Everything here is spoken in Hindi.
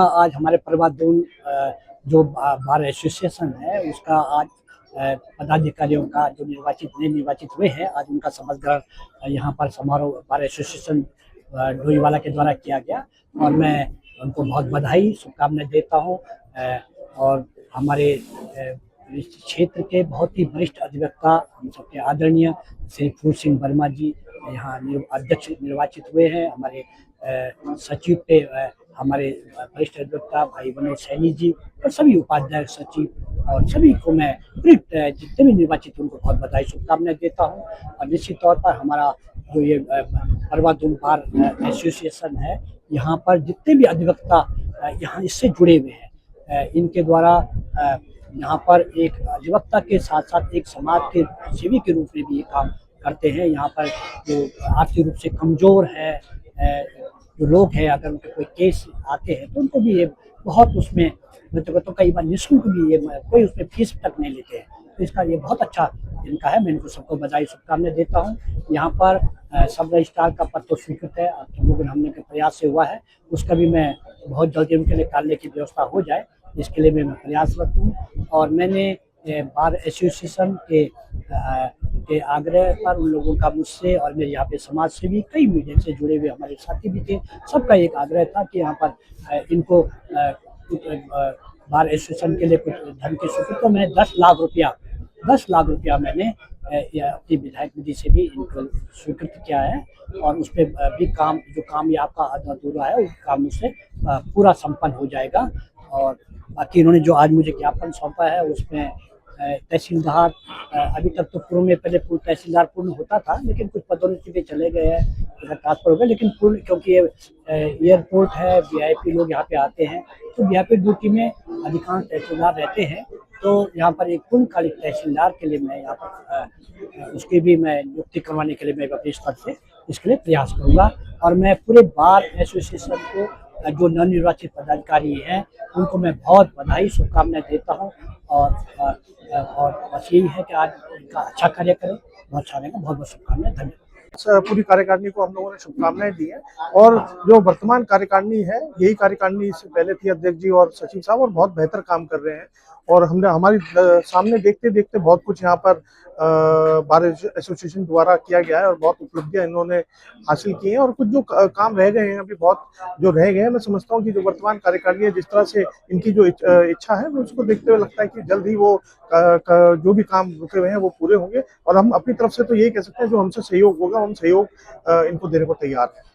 आज हमारे प्रवादून जो बार एसोसिएशन है उसका आज पदाधिकारियों का जो निर्वाचित हुए हैं, आज उनका शपथ ग्रहण यहाँ पर समारोह बार एसोसिएशन डोईवाला के द्वारा किया गया और मैं उनको बहुत बधाई शुभकामनाएं देता हूँ। और हमारे इस क्षेत्र के बहुत ही वरिष्ठ अधिवक्ता हम सबके आदरणीय श्री फूल सिंह वर्मा जी यहाँ अध्यक्ष निर्वाचित हुए हैं। हमारे सचिव पे हमारे वरिष्ठ अधिवक्ता भाई मनोज सैनी जी और सभी उपाध्यक्ष सचिव और सभी को मैं जितने भी निर्वाचित उनको बहुत बधाई शुभकामनाएं देता हूँ। और निश्चित तौर पर हमारा जो ये परवादून बार एसोसिएशन है, यहाँ पर जितने भी अधिवक्ता यहाँ इससे जुड़े हुए हैं, इनके द्वारा यहाँ पर एक अधिवक्ता के साथ साथ एक समाज के सेवी के रूप में भी ये काम करते हैं। यहाँ पर जो आर्थिक रूप से कमज़ोर है जो लोग हैं, अगर उनके कोई केस आते हैं तो उनको भी ये बहुत उसमें तो कई बार निःशुल्क भी ये कोई उसमें फीस तक नहीं लेते हैं। तो इसका ये बहुत अच्छा इनका है। मैं इनको सबको बधाई शुभकामनाएं देता हूँ। यहाँ पर सब रजिस्ट्रार का पद तो स्वीकृत है, हम लोग हमने के प्रयास से हुआ है, उसका भी मैं बहुत जल्दी उनके लिए निकालने की व्यवस्था हो जाए, इसके लिए मैं प्रयासरत हूँ। और मैंने बार एसोसिएशन के आग्रह पर उन लोगों का मुझसे और मेरे यहाँ पे समाज से भी कई मीडिया से जुड़े हुए हमारे साथी भी थे, सबका एक आग्रह था कि यहाँ पर इनको बार एसोसिएशन के लिए कुछ धन की स्वीकृति, तो मैंने 10 लाख रुपया मैंने अपनी विधायक निधि से भी इनको स्वीकृत किया है। और उस पर भी काम जो काम ये आपका अधूरा है, उस काम से पूरा संपन्न हो जाएगा। और बाकी इन्होंने जो आज मुझे ज्ञापन सौंपा है उसमें तहसीलदार अभी तक तो पूर्व में पहले तहसीलदार पूर्ण होता था, लेकिन कुछ पदोन्नति पे चले गए हैं, ट्रांसफर हो गए, लेकिन पूर्ण क्योंकि एयरपोर्ट है, वीआईपी लोग यहाँ पे आते हैं, तो वीआईपी ड्यूटी में अधिकांश तहसीलदार रहते हैं। तो यहाँ पर एक पूर्णकालिक तहसीलदार के लिए मैं यहाँ पर उसकी भी मैं नियुक्ति करवाने के लिए मैं अपने स्तर से इसके लिए प्रयास करूँगा। और मैं पूरे बार एसोसिएशन को जो नवनिर्वाचित पदाधिकारी हैं उनको मैं बहुत बधाई शुभकामनाएं देता हूँ। और बस यही है कि आज इनका अच्छा कार्य करें, बहुत अच्छा रहेगा। बहुत बहुत शुभकामनाएं, धन्यवाद। पूरी कार्यकारिणी को हम लोगों ने शुभकामनाएं दी है। और जो वर्तमान कार्यकारिणी है, यही कार्यकारिणी इससे पहले थी, अध्यक्ष जी और सचिव साहब, और बहुत बेहतर काम कर रहे हैं। और हमने हमारी सामने देखते देखते बहुत कुछ यहाँ पर बार एसोसिएशन द्वारा किया गया है और बहुत उपलब्धियां इन्होंने हासिल की हैं। और कुछ जो काम रह गए हैं अभी, बहुत जो रह गए हैं, मैं समझता हूँ कि जो वर्तमान कार्यकारिणी है, जिस तरह से इनकी जो इच्छा है, उसको देखते हुए लगता है कि जल्द ही वो जो भी काम रुके हुए हैं वो पूरे होंगे। और हम अपनी तरफ से तो यही कह सकते हैं, जो हमसे सहयोग होगा हम सहयोग इनको देने को तैयार हैं।